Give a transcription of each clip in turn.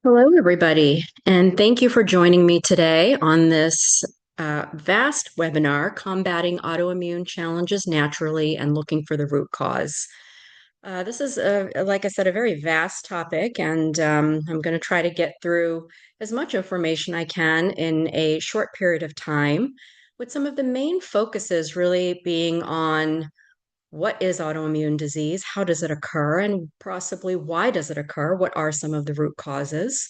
Hello, everybody, and thank you for joining me today on this vast webinar, Combating Autoimmune Challenges Naturally and Looking for the Root Cause. This is, like I said, a very vast topic, and I'm going to try to get through as much information I can in a short period of time, with some of the main focuses really being on what is autoimmune disease, how does it occur, and possibly why does it occur, what are some of the root causes,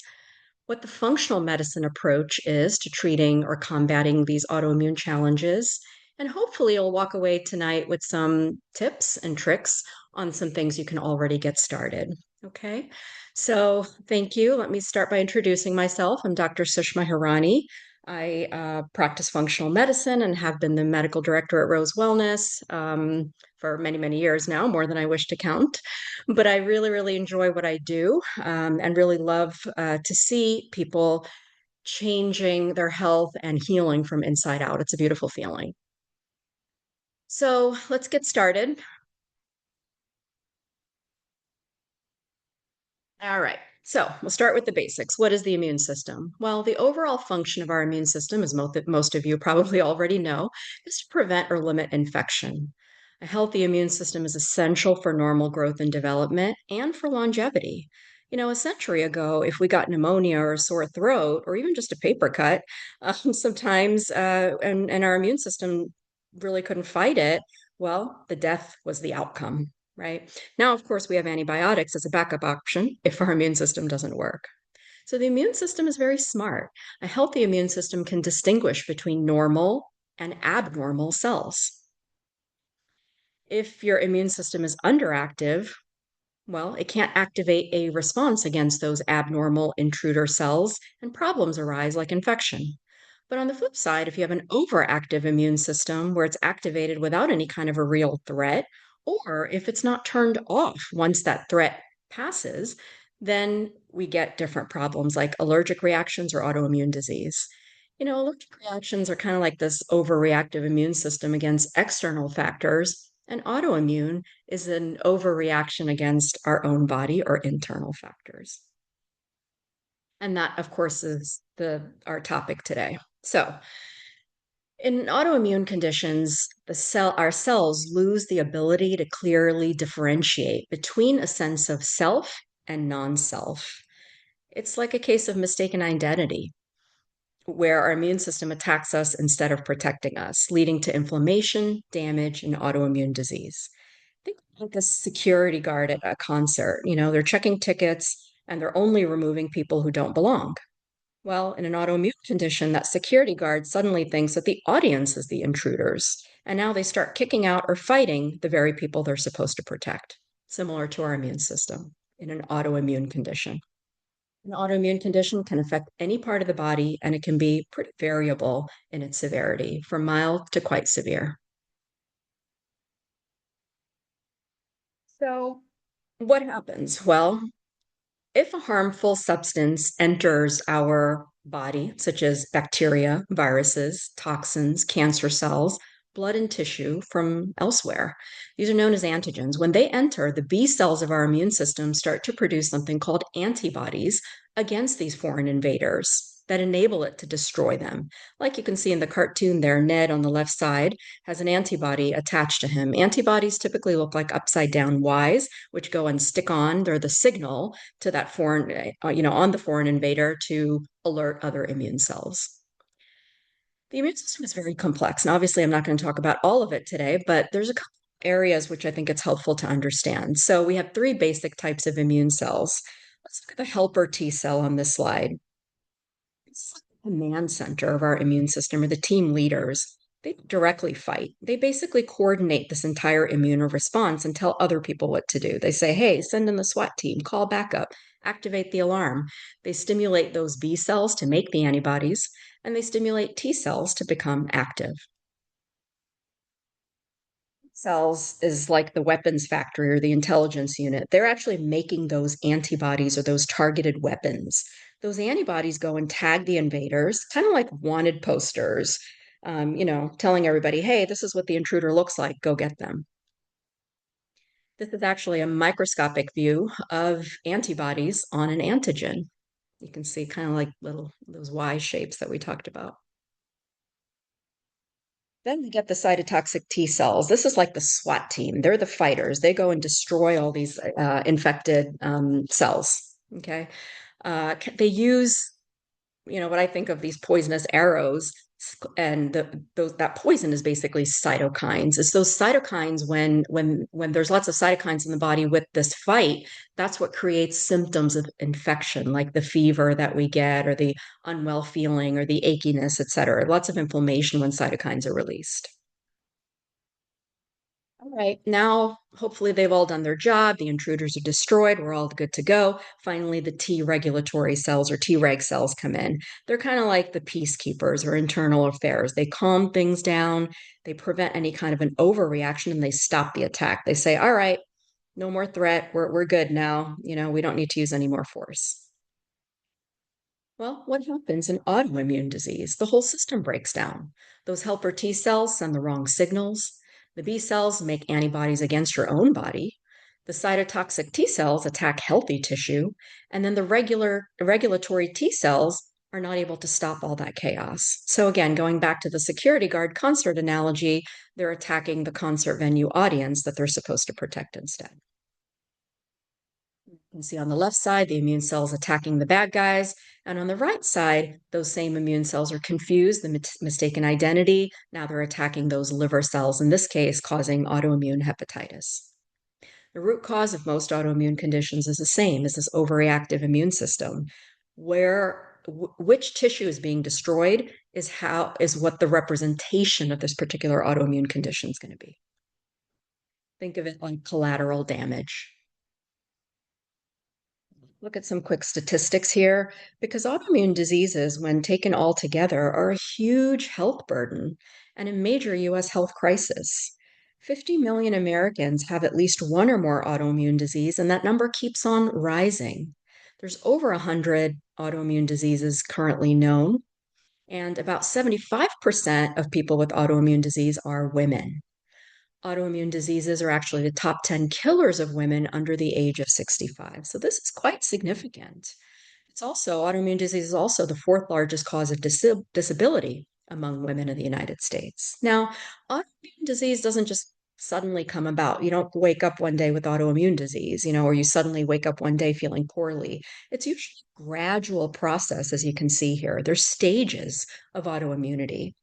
what the functional medicine approach is to treating or combating these autoimmune challenges. And hopefully, you'll walk away tonight with some tips and tricks on some things you can already get started. Okay, so thank you. Let me start by introducing myself. I'm Dr. Sushma Hirani. I practice functional medicine and have been the medical director at Rose Wellness for many, many years now, more than I wish to count. But I really, really enjoy what I do and really love to see people changing their health and healing from inside out. It's a beautiful feeling. So let's get started. All right. So we'll start with the basics. What is the immune system? Well, the overall function of our immune system, as most of you probably already know, is to prevent or limit infection. A healthy immune system is essential for normal growth and development and for longevity. A century ago, if we got pneumonia or a sore throat or even just a paper cut, sometimes, and our immune system really couldn't fight it, well, the death was the outcome, right? Now, of course, we have antibiotics as a backup option if our immune system doesn't work. So the immune system is very smart. A healthy immune system can distinguish between normal and abnormal cells. If your immune system is underactive, well, it can't activate a response against those abnormal intruder cells, and problems arise like infection. But on the flip side, if you have an overactive immune system where it's activated without any kind of a real threat, or if it's not turned off once that threat passes, then we get different problems like allergic reactions or autoimmune disease. Allergic reactions are kind of like this overreactive immune system against external factors, and autoimmune is an overreaction against our own body or internal factors. And that, of course, is our topic today. So, in autoimmune conditions, our cells lose the ability to clearly differentiate between a sense of self and non-self. It's like a case of mistaken identity, where our immune system attacks us instead of protecting us, leading to inflammation, damage, and autoimmune disease. Think like a security guard at a concert. They're checking tickets and they're only removing people who don't belong. Well, in an autoimmune condition, that security guard suddenly thinks that the audience is the intruders. And now they start kicking out or fighting the very people they're supposed to protect, similar to our immune system in an autoimmune condition. An autoimmune condition can affect any part of the body, and it can be pretty variable in its severity, from mild to quite severe. So, what happens? Well, if a harmful substance enters our body, such as bacteria, viruses, toxins, cancer cells, blood, and tissue from elsewhere, these are known as antigens. When they enter, the B cells of our immune system start to produce something called antibodies against these foreign invaders that enable it to destroy them. Like you can see in the cartoon there, Ned on the left side has an antibody attached to him. Antibodies typically look like upside down Ys, which go and stick on. They're the signal to that foreign, on the foreign invader to alert other immune cells. The immune system is very complex. And obviously, I'm not going to talk about all of it today, but there's a couple areas which I think it's helpful to understand. So we have three basic types of immune cells. Let's look at the helper T cell on this slide. It's like the command center of our immune system, or the team leaders. They directly fight. They basically coordinate this entire immune response and tell other people what to do. They say, hey, send in the SWAT team, call backup, activate the alarm. They stimulate those B cells to make the antibodies, and they stimulate T cells to become active. Cells is like the weapons factory or the intelligence unit. They're actually making those antibodies or those targeted weapons. Those antibodies go and tag the invaders, kind of like wanted posters, telling everybody, hey, this is what the intruder looks like, go get them. This is actually a microscopic view of antibodies on an antigen. You can see kind of like little those Y shapes that we talked about. Then we get the cytotoxic T cells. This is like the SWAT team. They're the fighters. They go and destroy all these infected cells. Okay. They use, what I think of these poisonous arrows, and that poison is basically cytokines. It's those cytokines when there's lots of cytokines in the body with this fight, that's what creates symptoms of infection, like the fever that we get, or the unwell feeling, or the achiness, et cetera. Lots of inflammation when cytokines are released. All right, now hopefully they've all done their job. The intruders are destroyed. We're all good to go. Finally, the T regulatory cells or Treg cells come in. They're kind of like the peacekeepers or internal affairs. They calm things down, they prevent any kind of an overreaction, and they stop the attack. They say, all right, no more threat. We're good now. We don't need to use any more force. Well, what happens in autoimmune disease? The whole system breaks down. Those helper T cells send the wrong signals. The B cells make antibodies against your own body. The cytotoxic T cells attack healthy tissue. And then the regulatory T cells are not able to stop all that chaos. So, again, going back to the security guard concert analogy, they're attacking the concert venue audience that they're supposed to protect instead. You can see on the left side, the immune cells attacking the bad guys. And on the right side, those same immune cells are confused, the mistaken identity. Now they're attacking those liver cells, in this case, causing autoimmune hepatitis. The root cause of most autoimmune conditions is the same as this overreactive immune system. Which tissue is being destroyed is what the representation of this particular autoimmune condition is going to be. Think of it like collateral damage. Look at some quick statistics here, because autoimmune diseases, when taken all together, are a huge health burden and a major US health crisis. 50 million Americans have at least one or more autoimmune disease, and that number keeps on rising. There's over 100 autoimmune diseases currently known, and about 75% of people with autoimmune disease are women. Autoimmune diseases are actually the top 10 killers of women under the age of 65. So this is quite significant. Autoimmune disease is also the fourth largest cause of disability among women in the United States. Now, autoimmune disease doesn't just suddenly come about. You don't wake up one day with autoimmune disease, or you suddenly wake up one day feeling poorly. It's usually a gradual process, as you can see here. There's stages of autoimmunity.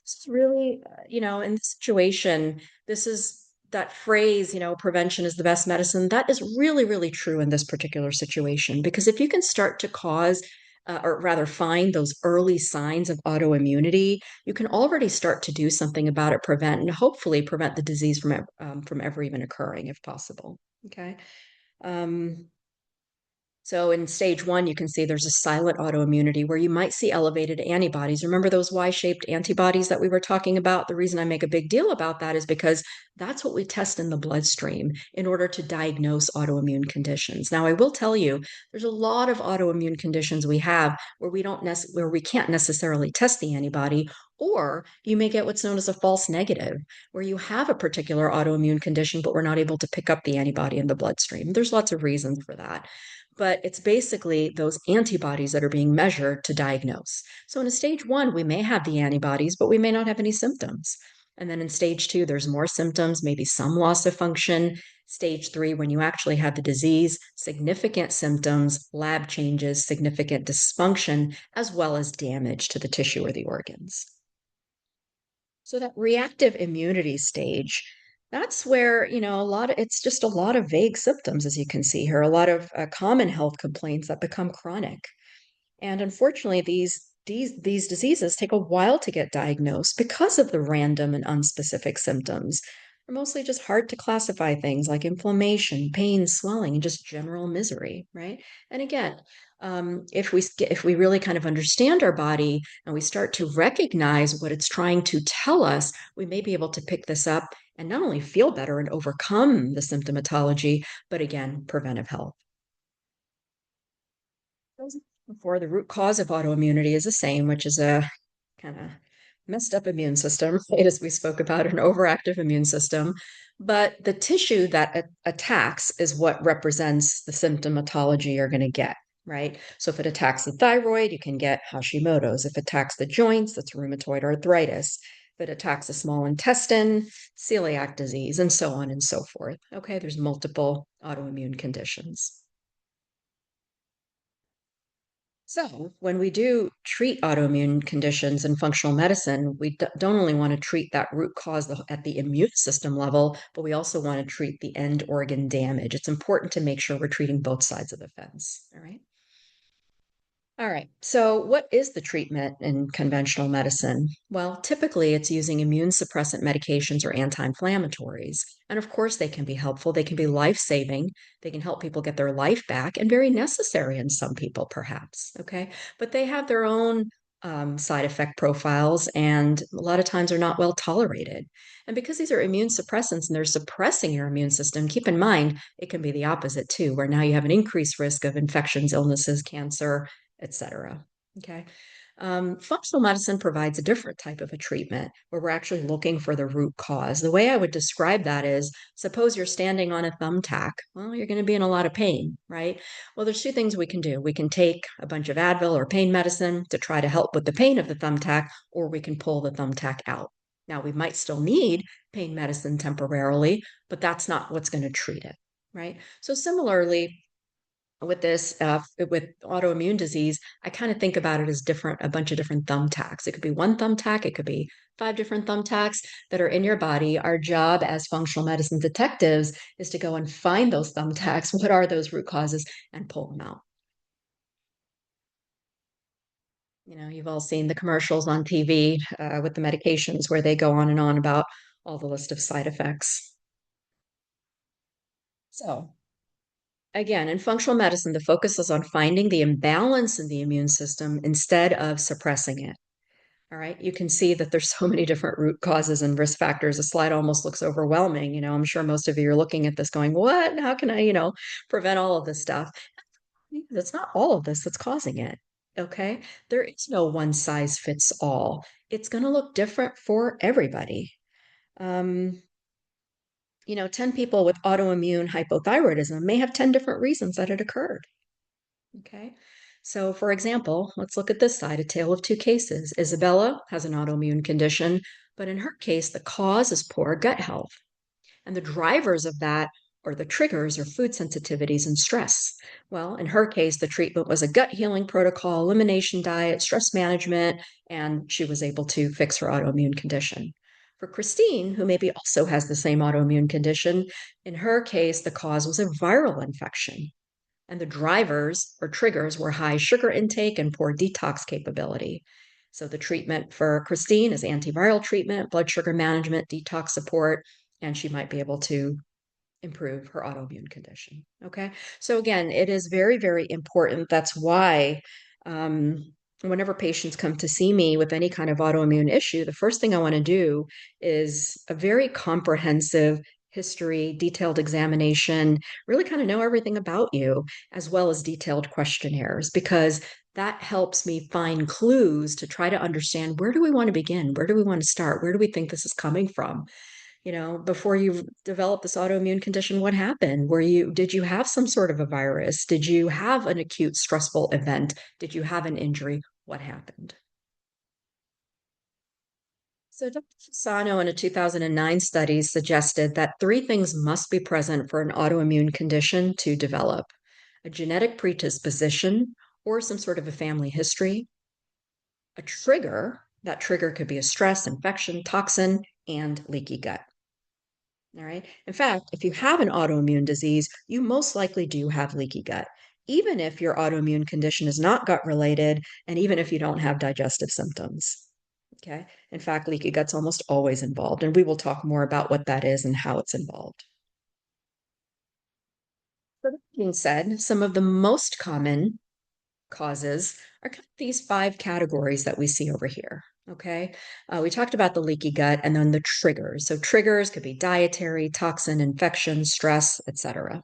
This is really, in this situation, this is that phrase, prevention is the best medicine. That is really, really true in this particular situation, because if you can start to cause, or rather find those early signs of autoimmunity, you can already start to do something about it, prevent, and hopefully prevent the disease from ever even occurring if possible. Okay. Um, so in stage one, you can see there's a silent autoimmunity where you might see elevated antibodies. Remember those Y-shaped antibodies that we were talking about? The reason I make a big deal about that is because that's what we test in the bloodstream in order to diagnose autoimmune conditions. Now, I will tell you, there's a lot of autoimmune conditions we have where where we can't necessarily test the antibody, or you may get what's known as a false negative, where you have a particular autoimmune condition, but we're not able to pick up the antibody in the bloodstream. There's lots of reasons for that, but it's basically those antibodies that are being measured to diagnose. So in a stage one, we may have the antibodies, but we may not have any symptoms. And then in stage two, there's more symptoms, maybe some loss of function. Stage three, when you actually have the disease, significant symptoms, lab changes, significant dysfunction, as well as damage to the tissue or the organs. So that reactive immunity stage, that's where, it's just a lot of vague symptoms, as you can see here, a lot of common health complaints that become chronic. And unfortunately, these diseases take a while to get diagnosed because of the random and unspecific symptoms. They're mostly just hard to classify things like inflammation, pain, swelling, and just general misery, right? And again, if we really kind of understand our body and we start to recognize what it's trying to tell us, we may be able to pick this up and not only feel better and overcome the symptomatology, but again, preventive health. Before, the root cause of autoimmunity is the same, which is a kind of messed up immune system, right, as we spoke about, an overactive immune system. But the tissue that attacks is what represents the symptomatology you're going to get. right? So if it attacks the thyroid, you can get Hashimoto's. If it attacks the joints, that's rheumatoid arthritis. If it attacks the small intestine, celiac disease, and so on and so forth. Okay, there's multiple autoimmune conditions. So, when we do treat autoimmune conditions in functional medicine, we don't only want to treat that root cause at the immune system level, but we also want to treat the end organ damage. It's important to make sure we're treating both sides of the fence. All right. All right. So, what is the treatment in conventional medicine? Well, typically it's using immune suppressant medications or anti inflammatories. And of course, they can be helpful. They can be life saving. They can help people get their life back and very necessary in some people, perhaps. Okay. But they have their own side effect profiles and a lot of times are not well tolerated. And because these are immune suppressants and they're suppressing your immune system, keep in mind it can be the opposite too, where now you have an increased risk of infections, illnesses, cancer, etc. Okay. Functional medicine provides a different type of a treatment where we're actually looking for the root cause. The way I would describe that is suppose you're standing on a thumbtack. Well, you're going to be in a lot of pain, right? Well, there's two things we can do. We can take a bunch of Advil or pain medicine to try to help with the pain of the thumbtack, or we can pull the thumbtack out. Now, we might still need pain medicine temporarily, but that's not what's going to treat it, right? So, similarly, with with autoimmune disease, I kind of think about it as a bunch of different thumbtacks. It could be one thumbtack, it could be five different thumbtacks that are in your body. Our job as functional medicine detectives is to go and find those thumbtacks. What are those root causes and pull them out? You've all seen the commercials on TV with the medications where they go on and on about all the list of side effects. So, again, in functional medicine, the focus is on finding the imbalance in the immune system instead of suppressing it. All right. You can see that there's so many different root causes and risk factors. The slide almost looks overwhelming. I'm sure most of you are looking at this going, what? How can I, prevent all of this stuff? That's not all of this that's causing it. Okay. There is no one size fits all. It's going to look different for everybody. Um, 10 people with autoimmune hypothyroidism may have 10 different reasons that it occurred. Okay. So, for example, let's look at this side, a tale of two cases. Isabella has an autoimmune condition, but in her case, the cause is poor gut health. And the drivers of that or the triggers are food sensitivities and stress. Well, in her case, the treatment was a gut healing protocol, elimination diet, stress management, and she was able to fix her autoimmune condition. For Christine, who maybe also has the same autoimmune condition, in her case, the cause was a viral infection. And the drivers or triggers were high sugar intake and poor detox capability. So the treatment for Christine is antiviral treatment, blood sugar management, detox support, and she might be able to improve her autoimmune condition. Okay. So again, it is very, very important. That's why whenever patients come to see me with any kind of autoimmune issue, the first thing I want to do is a very comprehensive history, detailed examination, really kind of know everything about you, as well as detailed questionnaires, because that helps me find clues to try to understand where do we want to begin? Where do we want to start? Where do we think this is coming from? Before you developed this autoimmune condition, what happened? Did you have some sort of a virus? Did you have an acute stressful event? Did you have an injury? What happened? So, Dr. Fasano in a 2009 study suggested that three things must be present for an autoimmune condition to develop: a genetic predisposition or some sort of a family history, a trigger. That trigger could be a stress, infection, toxin, and leaky gut. All right. In fact, if you have an autoimmune disease, you most likely do have leaky gut, even if your autoimmune condition is not gut related, and even if you don't have digestive symptoms. Okay. In fact, leaky gut's almost always involved, and we will talk more about what that is and how it's involved. So that being said, some of the most common causes are kind of these five categories that we see over here. Okay. We talked about the leaky gut and then the triggers. So, triggers could be dietary, toxin, infection, stress, etc.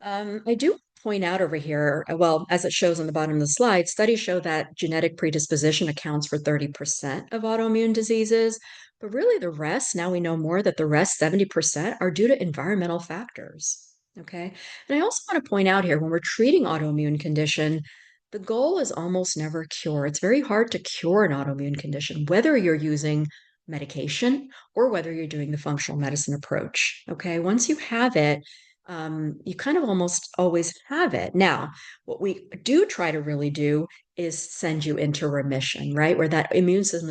I do point out over here, well, as it shows on the bottom of the slide, studies show that genetic predisposition accounts for 30% of autoimmune diseases. But really, the rest, now we know more that the rest, 70%, are due to environmental factors. Okay. And I also want to point out here when we're treating autoimmune condition, the goal is almost never cure. It's very hard to cure an autoimmune condition, whether you're using medication or whether you're doing the functional medicine approach. Okay. Once you have it, you kind of almost always have it. Now, what we do try to really do is send you into remission, right? Where that immune system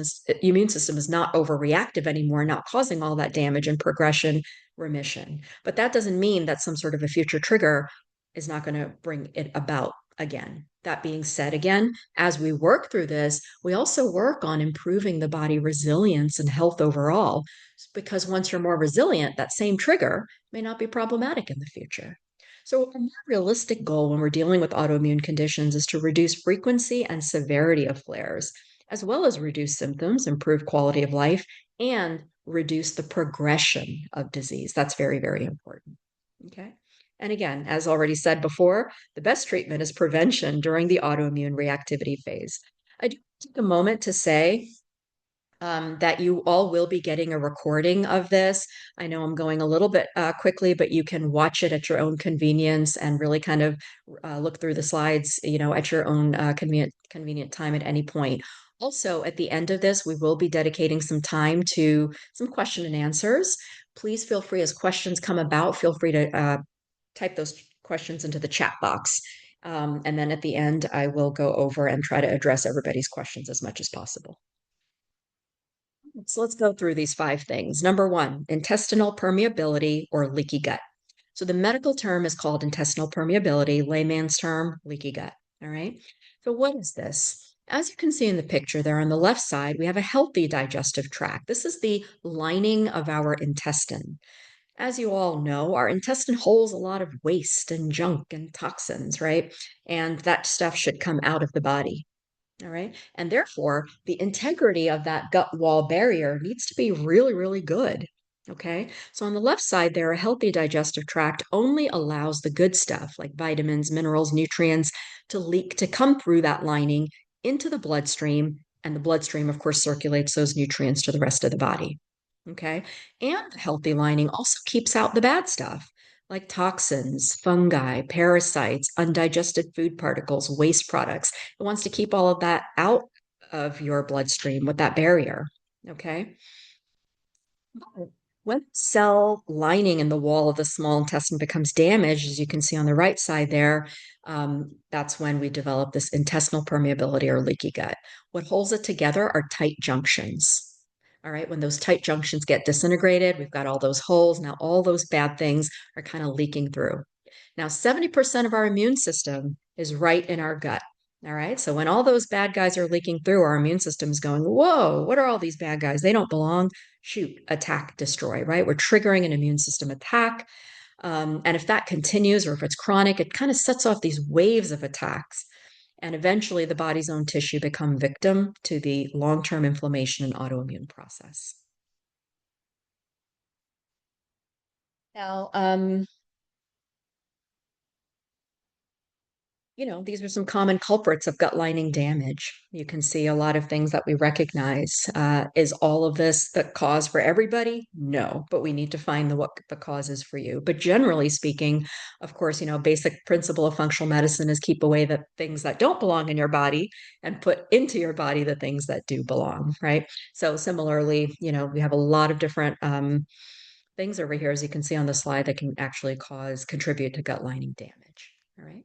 is not overreactive anymore, not causing all that damage and progression, remission. But that doesn't mean that some sort of a future trigger is not going to bring it about again. That being said, again, as we work through this, we also work on improving the body resilience and health overall. Because once you're more resilient, that same trigger may not be problematic in the future. So, a more realistic goal when we're dealing with autoimmune conditions is to reduce frequency and severity of flares, as well as reduce symptoms, improve quality of life, and reduce the progression of disease. That's very, very important. Okay. And again, as already said before, the best treatment is prevention during the autoimmune reactivity phase. I do take a moment to say that you all will be getting a recording of this. I know I'm going a little bit quickly, but you can watch it at your own convenience and really kind of look through the slides, at your own convenient time at any point. Also, at the end of this, we will be dedicating some time to some question and answers. Please feel free, as questions come about, feel free to type those questions into the chat box. And then at the end, I will go over and try to address everybody's questions as much as possible. So let's go through these five things. Number one, intestinal permeability or leaky gut. So the medical term is called intestinal permeability, layman's term, leaky gut. All right. So what is this? As you can see in the picture there on the left side, we have a healthy digestive tract. This is the lining of our intestine. As you all know, our intestine holds a lot of waste and junk and toxins, right? And that stuff should come out of the body. All right. And therefore, the integrity of that gut wall barrier needs to be really, really good. Okay. So on the left side there, a healthy digestive tract only allows the good stuff like vitamins, minerals, nutrients to leak, to come through that lining into the bloodstream. And the bloodstream, of course, circulates those nutrients to the rest of the body. Okay. And the healthy lining also keeps out the bad stuff like toxins, fungi, parasites, undigested food particles, waste products. It wants to keep all of that out of your bloodstream with that barrier. Okay. When cell lining in the wall of the small intestine becomes damaged, as you can see on the right side there, that's when we develop this intestinal permeability or leaky gut. What holds it together are tight junctions. All right, when those tight junctions get disintegrated, we've got all those holes. Now, all those bad things are kind of leaking through. Now, 70% of our immune system is right in our gut. All right. So when all those bad guys are leaking through, our immune system is going, whoa, what are all these bad guys? They don't belong. Shoot, attack, destroy, right? We're triggering an immune system attack. And if that continues or if it's chronic, it kind of sets off these waves of attacks. And eventually the body's own tissue become victim to the long-term inflammation and autoimmune process. Now, these are some common culprits of gut lining damage. You can see a lot of things that we recognize. Is all of this the cause for everybody? No, but we need to find what the cause is for you. But generally speaking, of course, basic principle of functional medicine is keep away the things that don't belong in your body and put into your body the things that do belong, right? So similarly, we have a lot of different things over here, as you can see on the slide, that can actually contribute to gut lining damage. All right.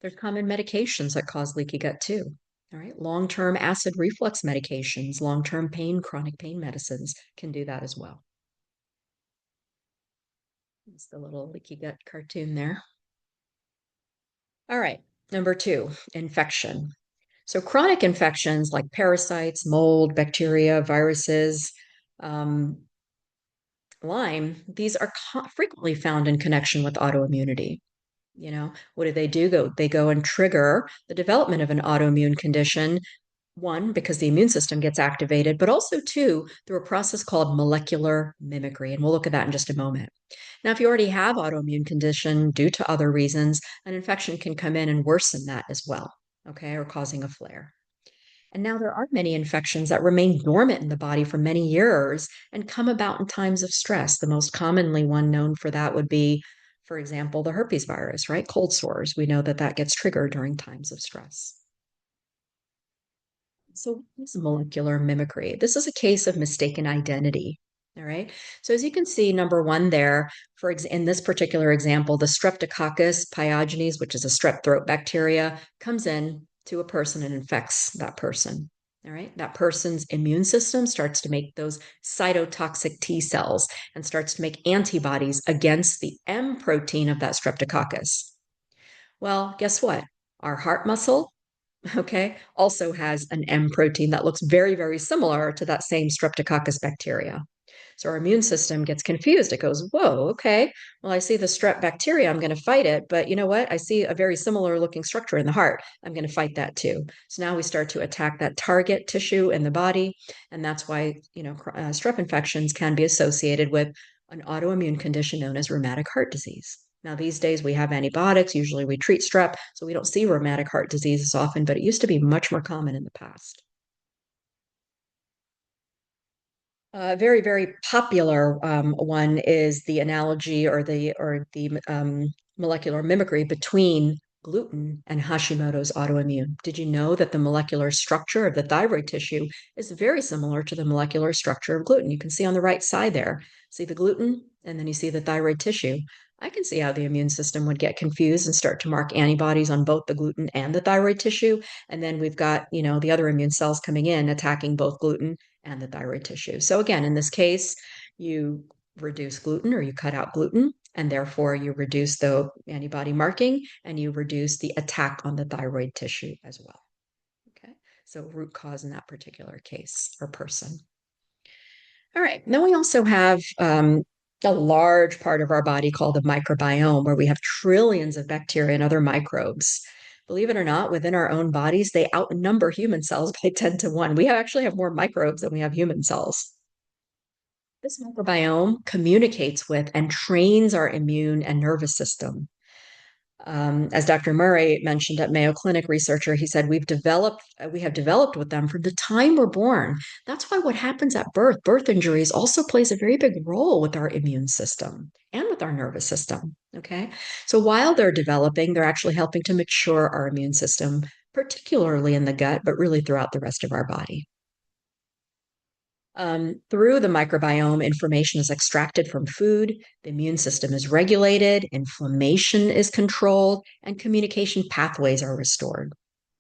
There's common medications that cause leaky gut too. All right. Long-term acid reflux medications, long-term pain, chronic pain medicines can do that as well. It's the little leaky gut cartoon there. All right. Number two, infection. So chronic infections like parasites, mold, bacteria, viruses, Lyme, these are frequently found in connection with autoimmunity. What do? They go and trigger the development of an autoimmune condition. One, because the immune system gets activated, but also two, through a process called molecular mimicry. And we'll look at that in just a moment. Now, if you already have autoimmune condition due to other reasons, an infection can come in and worsen that as well, okay, or causing a flare. And now there are many infections that remain dormant in the body for many years and come about in times of stress. The most commonly one known for that would be For example, the herpes virus, right? Cold sores. We know that that gets triggered during times of stress. So, what is molecular mimicry? This is a case of mistaken identity. All right. So, as you can see, number one there, in this particular example, the Streptococcus pyogenes, which is a strep throat bacteria, comes in to a person and infects that person. All right. That person's immune system starts to make those cytotoxic T cells and starts to make antibodies against the M protein of that Streptococcus. Well, guess what? Our heart muscle, okay, also has an M protein that looks very, very similar to that same Streptococcus bacteria. So our immune system gets confused. It goes, whoa, okay, well, I see the strep bacteria. I'm going to fight it. But you know what? I see a very similar looking structure in the heart. I'm going to fight that too. So now we start to attack that target tissue in the body. And that's why, strep infections can be associated with an autoimmune condition known as rheumatic heart disease. Now, these days we have antibiotics. Usually we treat strep, so we don't see rheumatic heart disease as often, but it used to be much more common in the past. A very, very popular one is the analogy or the molecular mimicry between gluten and Hashimoto's autoimmune. Did you know that the molecular structure of the thyroid tissue is very similar to the molecular structure of gluten? You can see on the right side there, see the gluten, and then you see the thyroid tissue. I can see how the immune system would get confused and start to mark antibodies on both the gluten and the thyroid tissue. And then we've got, the other immune cells coming in attacking both gluten and the thyroid tissue. So again, in this case, you reduce gluten or you cut out gluten, and therefore you reduce the antibody marking and you reduce the attack on the thyroid tissue as well. Okay, so root cause in that particular case or person. All right, then we also have a large part of our body called the microbiome, where we have trillions of bacteria and other microbes. Believe it or not, within our own bodies, they outnumber human cells by 10 to 1. We actually have more microbes than we have human cells. This microbiome communicates with and trains our immune and nervous system. As Dr. Murray mentioned at Mayo Clinic researcher, he said we have developed with them from the time we're born. That's why what happens at birth injuries also plays a very big role with our immune system and with our nervous system. Okay. So while they're developing, they're actually helping to mature our immune system, particularly in the gut, but really throughout the rest of our body. Through the microbiome, information is extracted from food, the immune system is regulated, inflammation is controlled, and communication pathways are restored.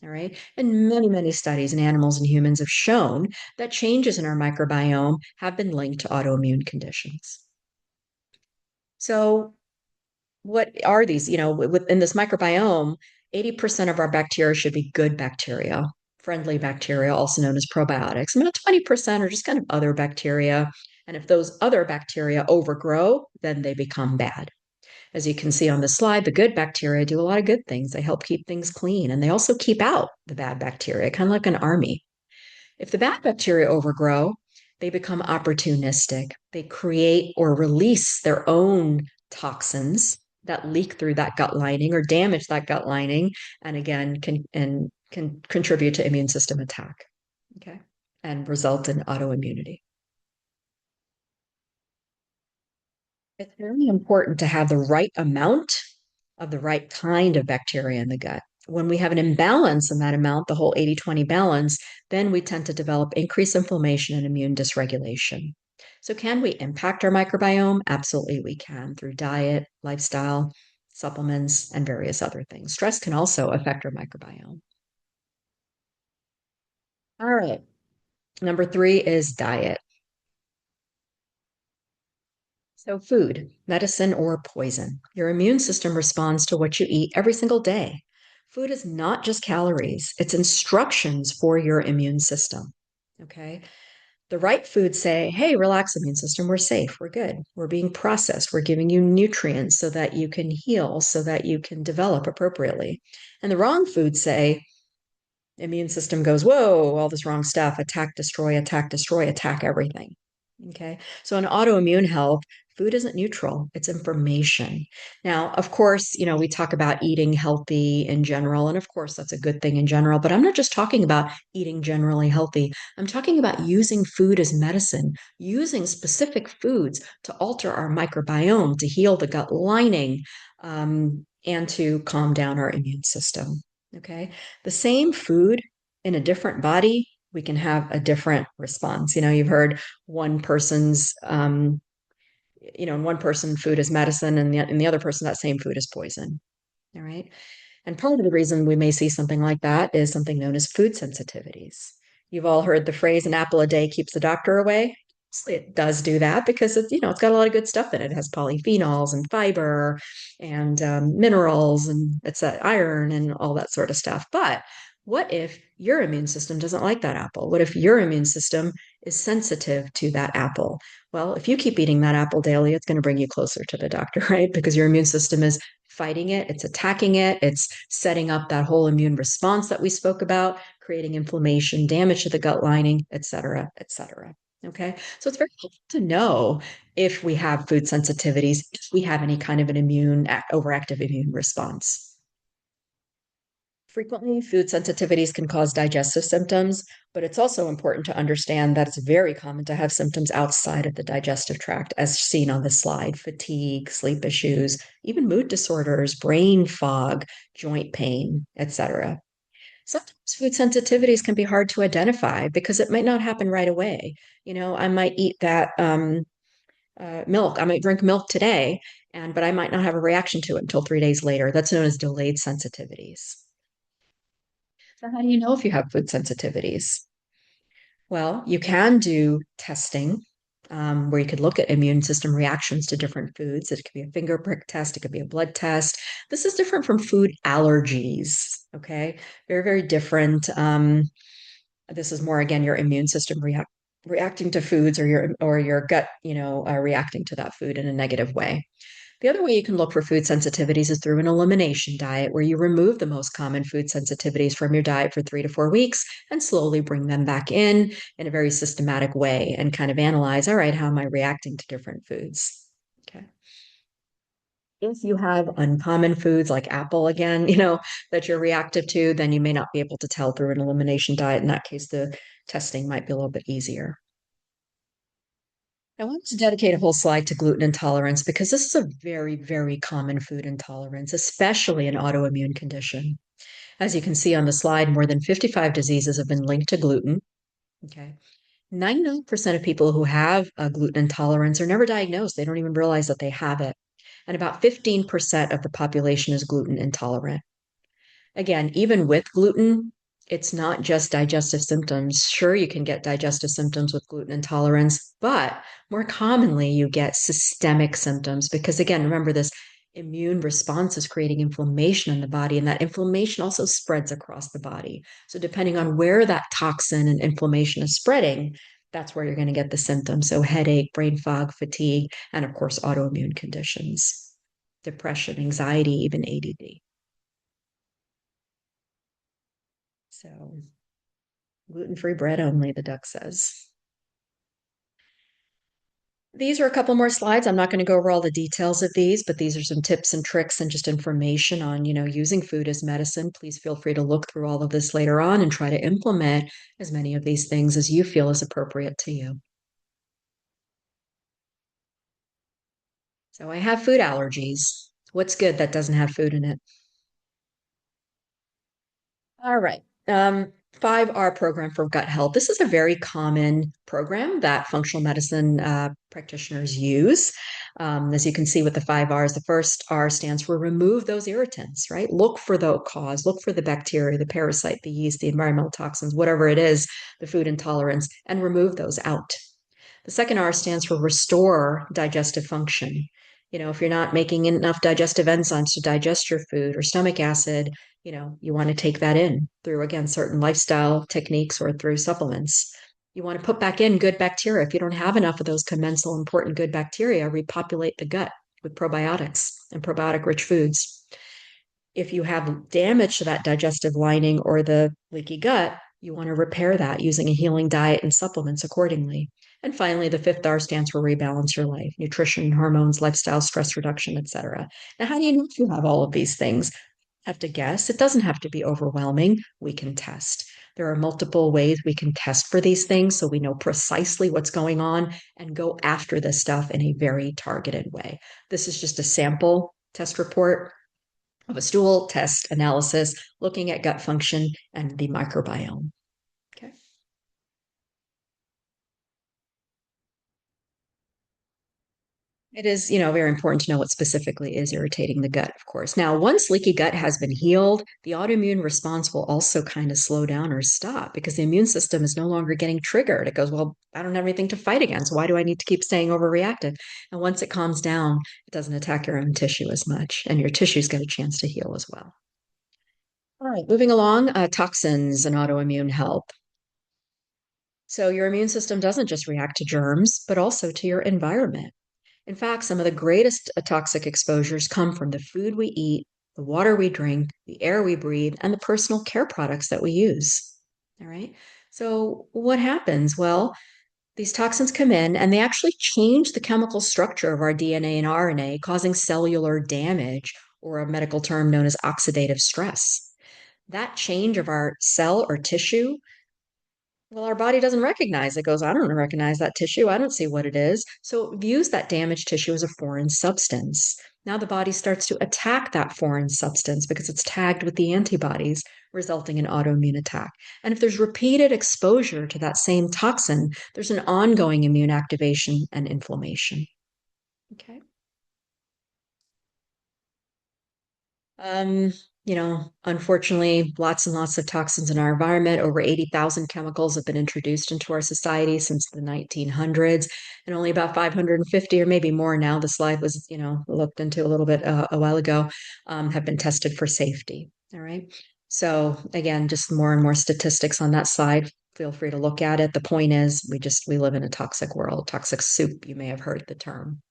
All right. And many, many studies in animals and humans have shown that changes in our microbiome have been linked to autoimmune conditions. So, what are these? Within this microbiome, 80% of our bacteria should be good bacteria, friendly bacteria, also known as probiotics. And about 20% are just kind of other bacteria. And if those other bacteria overgrow, then they become bad. As you can see on the slide, the good bacteria do a lot of good things. They help keep things clean and they also keep out the bad bacteria, kind of like an army. If the bad bacteria overgrow, they become opportunistic. They create or release their own toxins that leak through that gut lining or damage that gut lining, and again can contribute to immune system attack. Okay, and result in autoimmunity. It's very important to have the right amount of the right kind of bacteria in the gut. When we have an imbalance in that amount, the whole 80-20 balance, then we tend to develop increased inflammation and immune dysregulation. So, can we impact our microbiome? Absolutely, we can through diet, lifestyle, supplements, and various other things. Stress can also affect our microbiome. All right. Number three is diet. So, food, medicine, or poison. Your immune system responds to what you eat every single day. Food is not just calories, it's instructions for your immune system. Okay. The right foods say, hey, relax, immune system, we're safe, we're good, we're being processed, we're giving you nutrients so that you can heal, so that you can develop appropriately. And the wrong foods say, immune system goes, whoa, all this wrong stuff, attack, destroy, attack everything. Okay. So in autoimmune health, Food isn't neutral, it's information. Now, of course, we talk about eating healthy in general, and of course, that's a good thing in general, but I'm not just talking about eating generally healthy. I'm talking about using food as medicine, using specific foods to alter our microbiome, to heal the gut lining, and to calm down our immune system. Okay. The same food in a different body, we can have a different response. You've heard one person's in one person food is medicine, and in the other person that same food is poison. All right. And part of the reason we may see something like that is something known as food sensitivities. You've all heard the phrase, an apple a day keeps the doctor away. It does do that because it's got a lot of good stuff in it. It has polyphenols and fiber and minerals and it's iron and all that sort of stuff. But what if your immune system doesn't like that apple? What if your immune system is sensitive to that apple? Well, if you keep eating that apple daily, it's going to bring you closer to the doctor, right? Because your immune system is fighting it, it's attacking it, it's setting up that whole immune response that we spoke about, creating inflammation, damage to the gut lining, et cetera, et cetera. Okay. So it's very helpful to know if we have food sensitivities, if we have any kind of an overactive immune response. Frequently, food sensitivities can cause digestive symptoms, but it's also important to understand that it's very common to have symptoms outside of the digestive tract, as seen on this slide: fatigue, sleep issues, even mood disorders, brain fog, joint pain, etc. Sometimes food sensitivities can be hard to identify because it might not happen right away. I might eat that milk. I might drink milk today, but I might not have a reaction to it until 3 days later. That's known as delayed sensitivities. So how do you know if you have food sensitivities? Well, you can do testing where you could look at immune system reactions to different foods. It could be a finger prick test, it could be a blood test. This is different from food allergies. Okay, very, very different. This is more, again, your immune system reacting to foods, or your gut, reacting to that food in a negative way. The other way you can look for food sensitivities is through an elimination diet, where you remove the most common food sensitivities from your diet for 3 to 4 weeks and slowly bring them back in a very systematic way and kind of analyze, all right, how am I reacting to different foods? Okay. If you have uncommon foods like apple, again, that you're reactive to, then you may not be able to tell through an elimination diet. In that case, the testing might be a little bit easier. I wanted to dedicate a whole slide to gluten intolerance because this is a very, very common food intolerance, especially an autoimmune condition. As you can see on the slide, more than 55 diseases have been linked to gluten. Okay. 99% of people who have a gluten intolerance are never diagnosed. They don't even realize that they have it. And about 15% of the population is gluten intolerant. Again, even with gluten, it's not just digestive symptoms. Sure, you can get digestive symptoms with gluten intolerance, but more commonly, you get systemic symptoms because, again, remember, this immune response is creating inflammation in the body, and that inflammation also spreads across the body. So, depending on where that toxin and inflammation is spreading, that's where you're going to get the symptoms. So, headache, brain fog, fatigue, and of course, autoimmune conditions, depression, anxiety, even ADD. So, gluten-free bread only, the duck says. These are a couple more slides. I'm not going to go over all the details of these, but these are some tips and tricks and just information on, using food as medicine. Please feel free to look through all of this later on and try to implement as many of these things as you feel is appropriate to you. So I have food allergies. What's good that doesn't have food in it? All right. 5R program for gut health. This is a very common program that functional medicine practitioners use. As you can see with the 5Rs, the first R stands for remove those irritants, right? Look for the cause, look for the bacteria, the parasite, the yeast, the environmental toxins, whatever it is, the food intolerance, and remove those out. The second R stands for restore digestive function. If you're not making enough digestive enzymes to digest your food or stomach acid, you want to take that in through, again, certain lifestyle techniques or through supplements. You want to put back in good bacteria. If you don't have enough of those commensal important good bacteria, repopulate the gut with probiotics and probiotic rich foods. If you have damage to that digestive lining or the leaky gut, you want to repair that using a healing diet and supplements accordingly. And finally, the fifth R stands for rebalance your life, nutrition, hormones, lifestyle, stress reduction, etc. Now, how do you know if you have all of these things? Have to guess. It doesn't have to be overwhelming. We can test. There are multiple ways we can test for these things so we know precisely what's going on and go after this stuff in a very targeted way. This is just a sample test report of a stool test analysis looking at gut function and the microbiome. Okay. It is, very important to know what specifically is irritating the gut, of course. Now, once leaky gut has been healed, the autoimmune response will also kind of slow down or stop because the immune system is no longer getting triggered. It goes, well, I don't have anything to fight against. Why do I need to keep staying overreactive? And once it calms down, it doesn't attack your own tissue as much, and your tissues get a chance to heal as well. All right, moving along, toxins and autoimmune health. So, your immune system doesn't just react to germs, but also to your environment. In fact, some of the greatest toxic exposures come from the food we eat, the water we drink, the air we breathe, and the personal care products that we use. All right. So, what happens? Well, these toxins come in and they actually change the chemical structure of our DNA and RNA, causing cellular damage, or a medical term known as oxidative stress. That change of our cell or tissue, well, our body doesn't recognize it. Goes, I don't recognize that tissue. I don't see what it is. So it views that damaged tissue as a foreign substance. Now the body starts to attack that foreign substance because it's tagged with the antibodies, resulting in autoimmune attack. And if there's repeated exposure to that same toxin, there's an ongoing immune activation and inflammation. Okay. Um, Unfortunately, lots and lots of toxins in our environment. Over 80,000 chemicals have been introduced into our society since the 1900s, and only about 550 or maybe more now, the slide was, looked into a little bit a while ago, have been tested for safety. All right. So again, just more and more statistics on that side. Feel free to look at it. The point is, we live in a toxic world, toxic soup. You may have heard the term.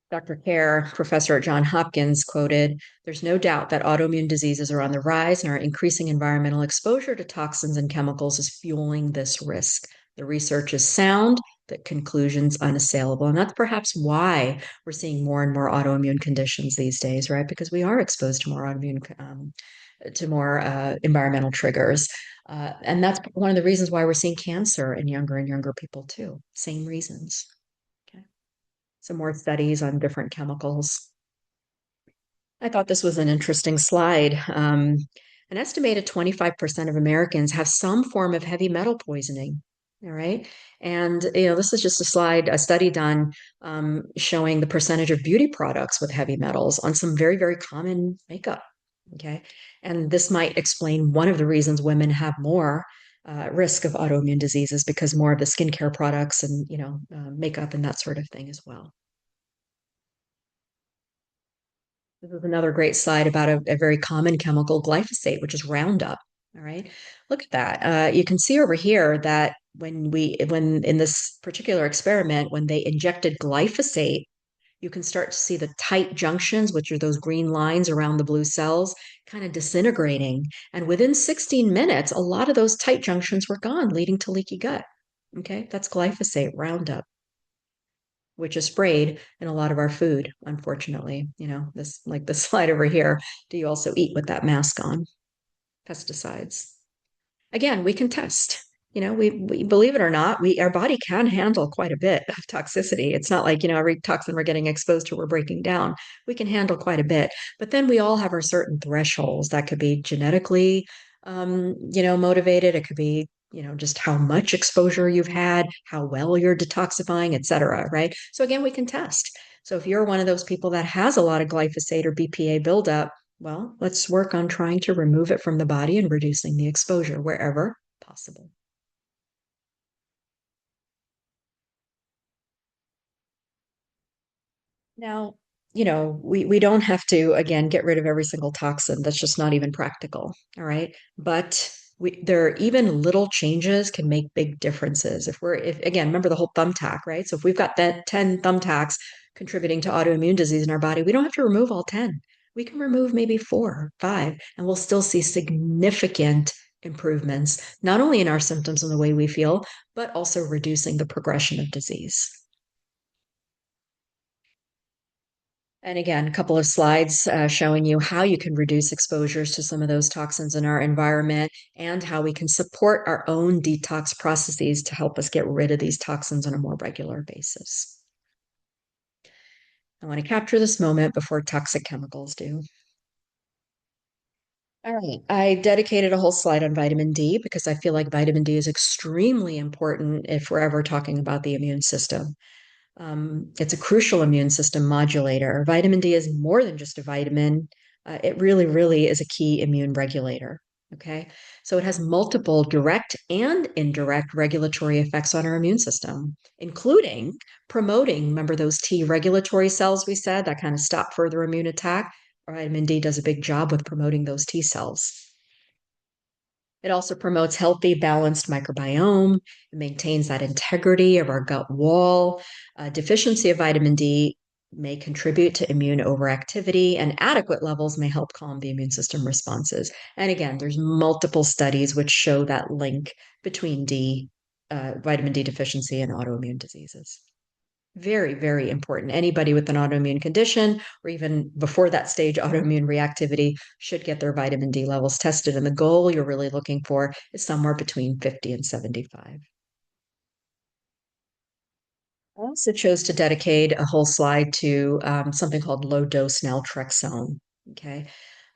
Dr. Kerr, professor at Johns Hopkins, quoted, "There's no doubt that autoimmune diseases are on the rise and our increasing environmental exposure to toxins and chemicals is fueling this risk. The research is sound, the conclusions unassailable." And that's perhaps why we're seeing more and more autoimmune conditions these days, right? Because we are exposed to more environmental triggers. And that's one of the reasons why we're seeing cancer in younger and younger people too. Same reasons. Okay. Some more studies on different chemicals. I thought this was an interesting slide. An estimated 25% of Americans have some form of heavy metal poisoning. All right. And, this is just a study done showing the percentage of beauty products with heavy metals on some very, very common makeup. Okay. And this might explain one of the reasons women have more risk of autoimmune diseases because more of the skincare products and, makeup and that sort of thing as well. This is another great slide about a very common chemical, glyphosate, which is Roundup. All right. Look at that. You can see over here that when in this particular experiment, when they injected glyphosate, you can start to see the tight junctions, which are those green lines around the blue cells, kind of disintegrating. And within 16 minutes, a lot of those tight junctions were gone, leading to leaky gut. Okay. That's glyphosate, Roundup, which is sprayed in a lot of our food, unfortunately. This like the slide over here. Do you also eat with that mask on? Pesticides. Again, we can test. We believe it or not, our body can handle quite a bit of toxicity. It's not like, every toxin we're getting exposed to, we're breaking down. We can handle quite a bit. But then we all have our certain thresholds that could be genetically motivated. It could be just how much exposure you've had, how well you're detoxifying, et cetera, right? So again, we can test. So if you're one of those people that has a lot of glyphosate or BPA buildup, well, let's work on trying to remove it from the body and reducing the exposure wherever possible. Now, we don't have to, again, get rid of every single toxin. That's just not even practical. All right. But there are even little changes can make big differences. If again, remember the whole thumbtack, right? So if we've got that 10 thumbtacks contributing to autoimmune disease in our body, we don't have to remove all 10. We can remove maybe 4 or 5, and we'll still see significant improvements, not only in our symptoms and the way we feel, but also reducing the progression of disease. And again, a couple of slides showing you how you can reduce exposures to some of those toxins in our environment and how we can support our own detox processes to help us get rid of these toxins on a more regular basis. I want to capture this moment before toxic chemicals do. All right. I dedicated a whole slide on vitamin D because I feel like vitamin D is extremely important if we're ever talking about the immune system. It's a crucial immune system modulator. Vitamin D is more than just a vitamin. It really, really is a key immune regulator. Okay. So it has multiple direct and indirect regulatory effects on our immune system, including promoting, remember those T regulatory cells we said that kind of stop further immune attack? Vitamin D does a big job with promoting those T cells. It also promotes healthy, balanced microbiome. It maintains that integrity of our gut wall. Deficiency of vitamin D may contribute to immune overactivity, and adequate levels may help calm the immune system responses. And again, there's multiple studies which show that link between vitamin D deficiency and autoimmune diseases. Very, very important. Anybody with an autoimmune condition, or even before that stage, autoimmune reactivity, should get their vitamin D levels tested. And the goal you're really looking for is somewhere between 50 and 75. I also chose to dedicate a whole slide to something called low dose naltrexone. Okay.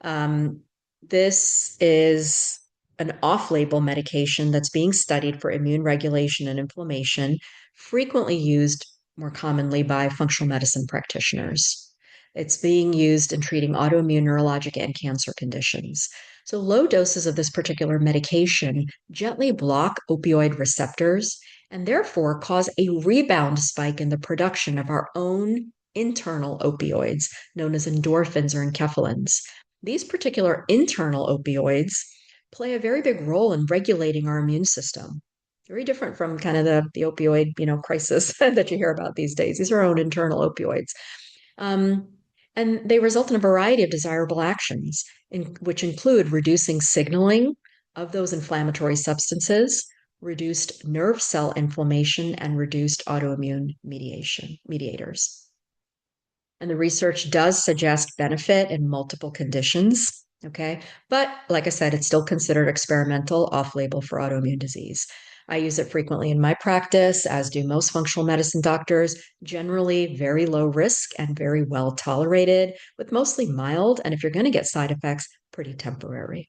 Um, this is an off label medication that's being studied for immune regulation and inflammation, frequently used more commonly by functional medicine practitioners. It's being used in treating autoimmune, neurologic, and cancer conditions. So, low doses of this particular medication gently block opioid receptors and therefore cause a rebound spike in the production of our own internal opioids, known as endorphins or enkephalins. These particular internal opioids play a very big role in regulating our immune system. Very different from kind of the opioid, crisis that you hear about these days. These are our own internal opioids. Um, and they result in a variety of desirable actions, which include reducing signaling of those inflammatory substances, reduced nerve cell inflammation, and reduced autoimmune mediators. And the research does suggest benefit in multiple conditions. Okay. But like I said, it's still considered experimental, off label for autoimmune disease. I use it frequently in my practice, as do most functional medicine doctors, generally very low risk and very well tolerated, with mostly mild, and if you're going to get side effects, pretty temporary.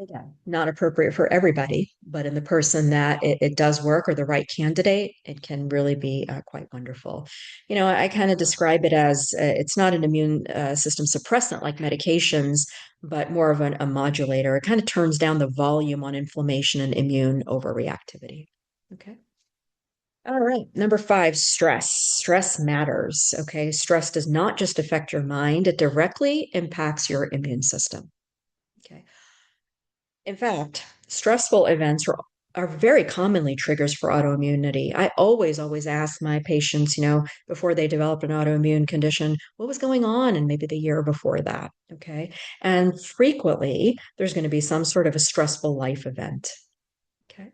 Again, not appropriate for everybody, but in the person that it does work or the right candidate, it can really be quite wonderful. I kind of describe it as it's not an immune system suppressant like medications, but more of a modulator. It kind of turns down the volume on inflammation and immune overreactivity. Okay. All right. Number 5, stress. Stress matters. Okay. Stress does not just affect your mind, it directly impacts your immune system. Okay. In fact, stressful events are very commonly triggers for autoimmunity. I always ask my patients, before they develop an autoimmune condition, what was going on and maybe the year before that. Okay. And frequently, there's going to be some sort of a stressful life event. Okay.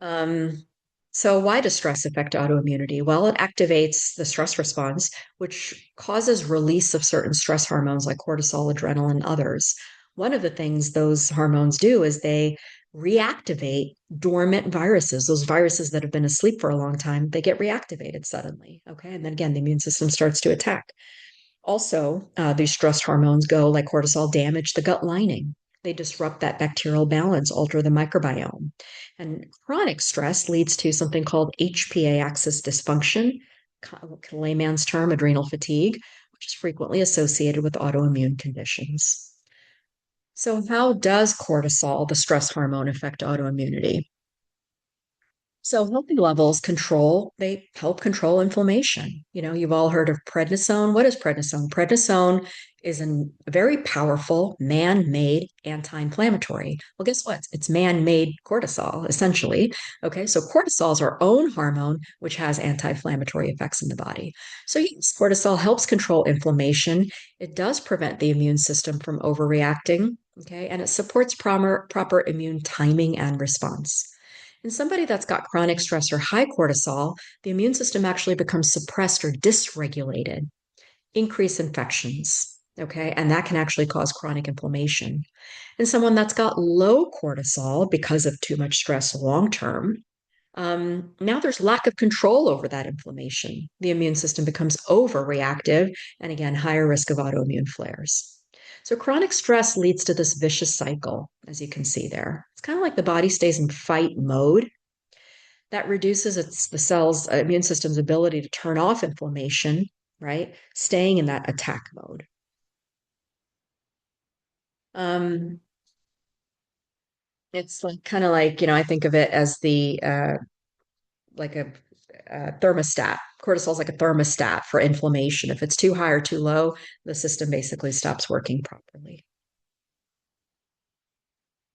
Um, so why does stress affect autoimmunity? Well, it activates the stress response, which causes release of certain stress hormones like cortisol, adrenaline, and others. One of the things those hormones do is they reactivate dormant viruses, those viruses that have been asleep for a long time, they get reactivated suddenly. Okay. And then again, the immune system starts to attack. Also, these stress hormones go like cortisol damage the gut lining. They disrupt that bacterial balance, alter the microbiome. And chronic stress leads to something called HPA axis dysfunction, layman's term, adrenal fatigue, which is frequently associated with autoimmune conditions. So, how does cortisol, the stress hormone, affect autoimmunity? So healthy levels they help control inflammation. You've all heard of prednisone. What is prednisone? Prednisone is a very powerful man-made anti-inflammatory. Well, guess what? It's man-made cortisol, essentially. Okay, so cortisol is our own hormone, which has anti-inflammatory effects in the body. So yes, cortisol helps control inflammation. It does prevent the immune system from overreacting. Okay, and it supports proper immune timing and response. In somebody that's got chronic stress or high cortisol, the immune system actually becomes suppressed or dysregulated, increase infections. Okay. And that can actually cause chronic inflammation. In someone that's got low cortisol because of too much stress long term, now there's lack of control over that inflammation. The immune system becomes overreactive and again, higher risk of autoimmune flares. So chronic stress leads to this vicious cycle, as you can see there. It's kind of like the body stays in fight mode that reduces the cell's immune system's ability to turn off inflammation, right? Staying in that attack mode. Um, it's like kind of like, I think of it as the like a thermostat. Cortisol is like a thermostat for inflammation. If it's too high or too low, the system basically stops working properly.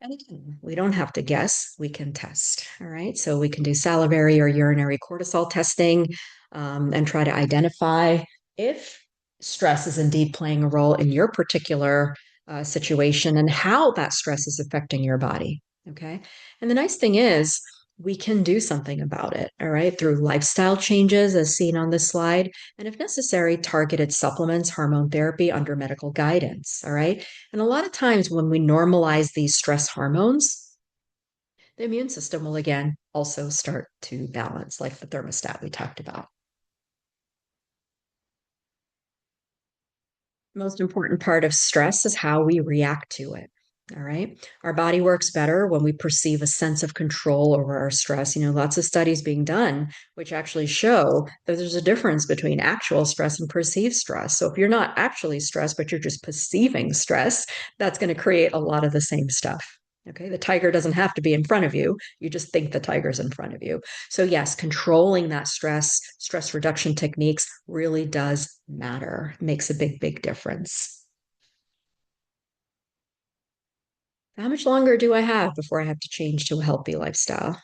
And again, we don't have to guess, we can test. All right. So we can do salivary or urinary cortisol testing and try to identify if stress is indeed playing a role in your particular situation and how that stress is affecting your body. Okay. And the nice thing is, we can do something about it, all right, through lifestyle changes as seen on this slide, and if necessary, targeted supplements, hormone therapy under medical guidance, all right? And a lot of times when we normalize these stress hormones, the immune system will again also start to balance, like the thermostat we talked about. Most important part of stress is how we react to it. All right. Our body works better when we perceive a sense of control over our stress. Lots of studies being done which actually show that there's a difference between actual stress and perceived stress. So if you're not actually stressed, but you're just perceiving stress, that's going to create a lot of the same stuff. Okay. The tiger doesn't have to be in front of you. You just think the tiger's in front of you. So, yes, controlling that stress reduction techniques really does matter, makes a big, big difference. How much longer do I have before I have to change to a healthy lifestyle?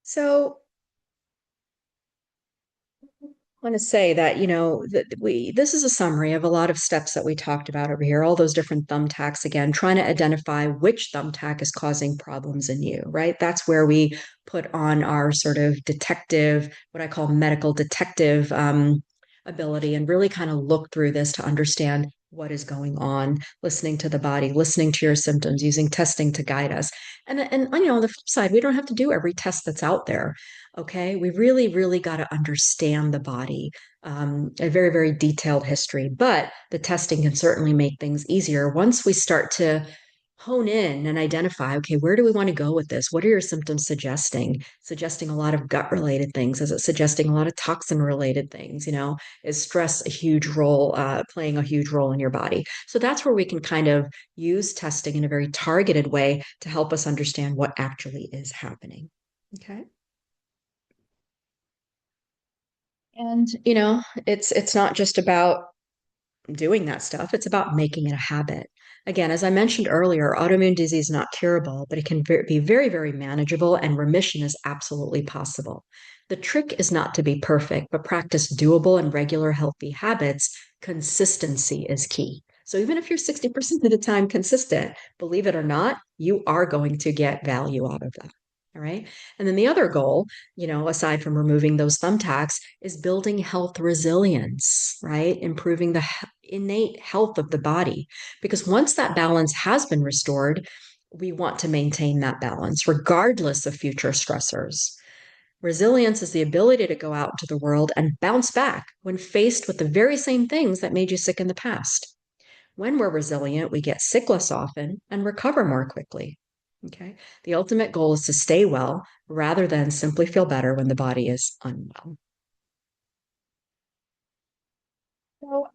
So, want to say that that we this is a summary of a lot of steps that we talked about over here, all those different thumbtacks, again trying to identify which thumbtack is causing problems in you, right? That's where we put on our sort of detective, what I call medical detective ability, and really kind of look through this to understand what is going on, listening to the body, listening to your symptoms, using testing to guide us. And on the flip side, we don't have to do every test that's out there. Okay, we really, really got to understand the body, a very, very detailed history. But the testing can certainly make things easier once we start to hone in and identify, okay, where do we want to go with this? What are your symptoms suggesting? Suggesting a lot of gut related things? Is it suggesting a lot of toxin related things? Is stress a huge role, playing a huge role in your body? So that's where we can kind of use testing in a very targeted way to help us understand what actually is happening. Okay. And it's not just about doing that stuff, it's about making it a habit. Again, as I mentioned earlier, autoimmune disease is not curable, but it can be very, very manageable, and remission is absolutely possible. The trick is not to be perfect, but practice doable and regular healthy habits. Consistency is key. So even if you're 60% of the time consistent, believe it or not, you are going to get value out of that. All right. And then the other goal, aside from removing those thumbtacks, is building health resilience, right? Improving the innate health of the body. Because once that balance has been restored, we want to maintain that balance regardless of future stressors. Resilience is the ability to go out into the world and bounce back when faced with the very same things that made you sick in the past. When we're resilient, we get sick less often and recover more quickly. Okay. The ultimate goal is to stay well rather than simply feel better when the body is unwell. So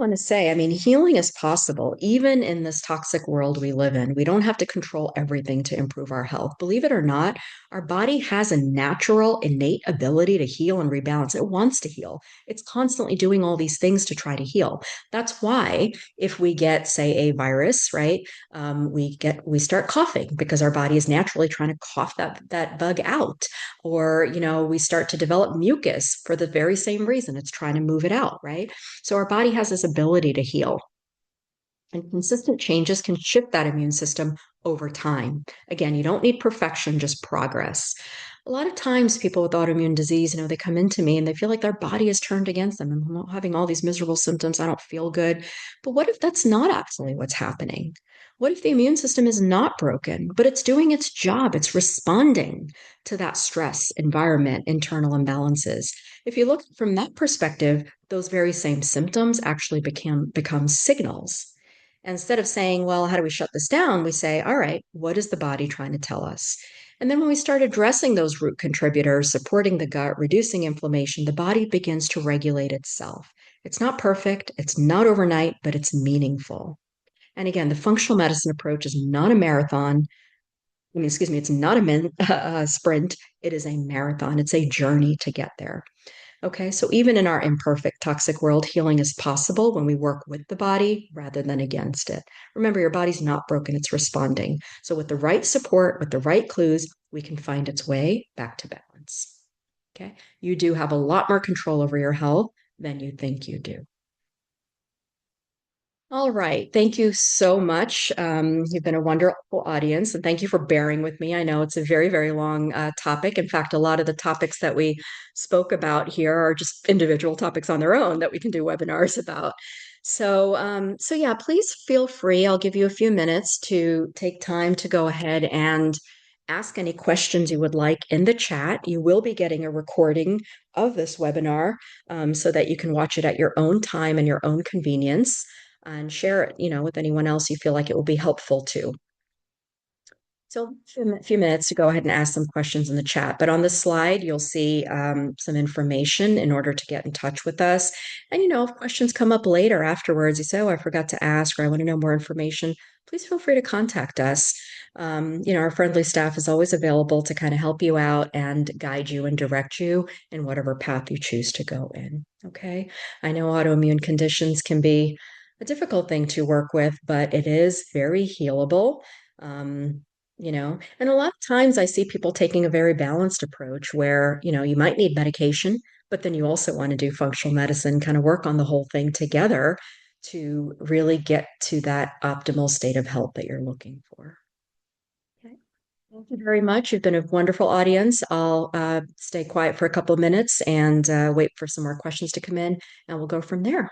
want to say, I mean, healing is possible even in this toxic world we live in. We don't have to control everything to improve our health. Believe it or not, our body has a natural, innate ability to heal and rebalance. It wants to heal. It's constantly doing all these things to try to heal. That's why if we get, say, a virus, right, we start coughing because our body is naturally trying to cough that bug out, or we start to develop mucus for the very same reason. It's trying to move it out, right? So our body has this ability to heal, and consistent changes can shift that immune system over time. Again, you don't need perfection, just progress. A lot of times, people with autoimmune disease, they come into me and they feel like their body is turned against them and I'm having all these miserable symptoms. I don't feel good. But what if that's not actually what's happening? What if the immune system is not broken, but it's doing its job? It's responding to that stress, environment, internal imbalances. If you look from that perspective, those very same symptoms actually become signals. Instead of saying, well, how do we shut this down? We say, all right, what is the body trying to tell us? And then when we start addressing those root contributors, supporting the gut, reducing inflammation, the body begins to regulate itself. It's not perfect, it's not overnight, but it's meaningful. And again, the functional medicine approach is not a marathon. I mean, excuse me, it's not a sprint. It is a marathon. It's a journey to get there. Okay, so even in our imperfect toxic world, healing is possible when we work with the body rather than against it. Remember, your body's not broken, it's responding. So, with the right support, with the right clues, we can find its way back to balance. Okay, you do have a lot more control over your health than you think you do. All right. Thank you so much. You've been a wonderful audience, and thank you for bearing with me. I know it's a very, very long topic. In fact, a lot of the topics that we spoke about here are just individual topics on their own that we can do webinars about. So yeah, please feel free. I'll give you a few minutes to take time to go ahead and ask any questions you would like in the chat. You will be getting a recording of this webinar so that you can watch it at your own time and your own convenience and share it, with anyone else you feel like it will be helpful to. So a few minutes to go ahead and ask some questions in the chat. But on the slide, you'll see some information in order to get in touch with us. And, if questions come up later afterwards, you say, oh, I forgot to ask, or I want to know more information, please feel free to contact us. Our friendly staff is always available to kind of help you out and guide you and direct you in whatever path you choose to go in. Okay. I know autoimmune conditions can be a difficult thing to work with, but it is very healable. Um, and a lot of times I see people taking a very balanced approach where, you might need medication, but then you also want to do functional medicine, kind of work on the whole thing together to really get to that optimal state of health that you're looking for. Okay. Thank you very much. You've been a wonderful audience. I'll stay quiet for a couple of minutes and wait for some more questions to come in, and we'll go from there.